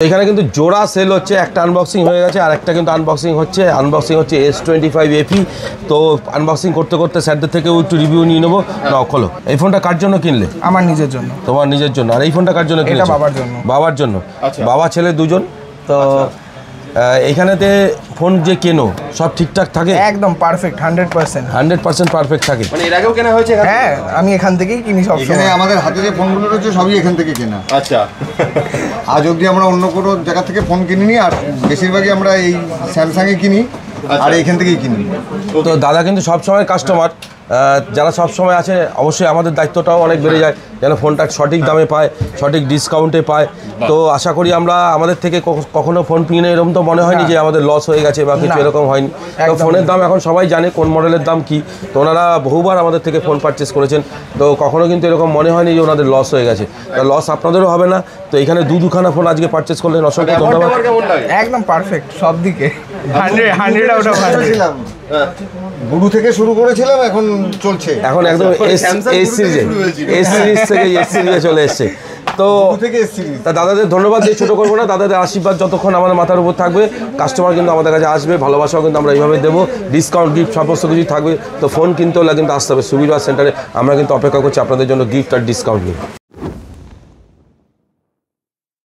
এখানে কিন্তু জোড়া সেল হচ্ছে, একটা আনবক্সিং হয়ে গেছে আর একটা কিন্তু আনবক্সিং হচ্ছে S25 FE। তো আনবক্সিং করতে করতে স্যারদের থেকেও একটু রিভিউ নিয়ে নেবো। নাও খোলো। এই ফোনটা কার জন্য কিনলে? আমার নিজের জন্য। তোমার নিজের জন্য। আর এই ফোনটা কার জন্য কিনলে? এটা বাবার জন্য। বাবার জন্য। আচ্ছা। বাবা ছেলে দুজন। তো এইখানেতে ফোন যে কেনো সব ঠিকঠাক থাকে? একদম পারফেক্ট, 100% পারফেক্ট থাকে। মানে এর আগেও কেনা হয়েছে? হ্যাঁ, আমি এখান থেকেই কিনি সব এখানে সময়। আমাদের হাতে যে ফোনগুলো রয়েছে সবই এখান থেকে কেনা। আচ্ছা। আজ অবধি আমরা অন্য কোনো জায়গা থেকে ফোন কিনিনি, আর বেশিরভাগই আমরা এই স্যামসাংয়ে কিনি আর এইখান থেকেই কিনি। তো দাদা কিন্তু সব সময় কাস্টমার, যারা সব সময় আছে অবশ্যই আমাদের দায়িত্বটাও অনেক বেড়ে যায় যেন ফোনটা সঠিক দামে পায়, সঠিক ডিসকাউন্টে পায়। তো আশা করি আমরা আমাদের থেকে কখনো ফোন কিনে এরকম তো মনে হয়নি যে আমাদের লস হয়ে গেছে বা কিছু এরকম হয়নি। তো ফোনের দাম এখন সবাই জানে কোন মডেলের দাম কি। তো ওনারা বহুবার আমাদের থেকে ফোন পারচেস করেছেন, তো কখনো কিন্তু এরকম মনে হয়নি যে ওনাদের লস হয়ে গেছে। তো লস আপনাদেরও হবে না। তো এখানে দুখানা ফোন আজকে পারচেস করলেন, অসংখ্য ধন্যবাদ। একদম পারফেক্ট সব দিকে, 100 আউট অফ 100। গুরু থেকে শুরু করেছিলাম, এখন চলছে। এখন একদম এস সিরিজ থেকে এস সিরিজে চলে এসছে। তো তা দাদাদের ধন্যবাদ দিয়ে ছোটো করবো না, দাদাদের আশীর্বাদ যতক্ষণ আমাদের মাথার উপর থাকবে, কাস্টমার কিন্তু আমাদের কাছে আসবে, ভালোবাসাও কিন্তু আমরা এইভাবে দেবো, ডিসকাউন্ট গিফট সমস্ত কিছু থাকবে। তো ফোন কিনতে হলে কিন্তু আসতে হবে সুবিধা সেন্টারে। আমরা কিন্তু অপেক্ষা করছি আপনাদের জন্য গিফট আর ডিসকাউন্ট নিয়ে।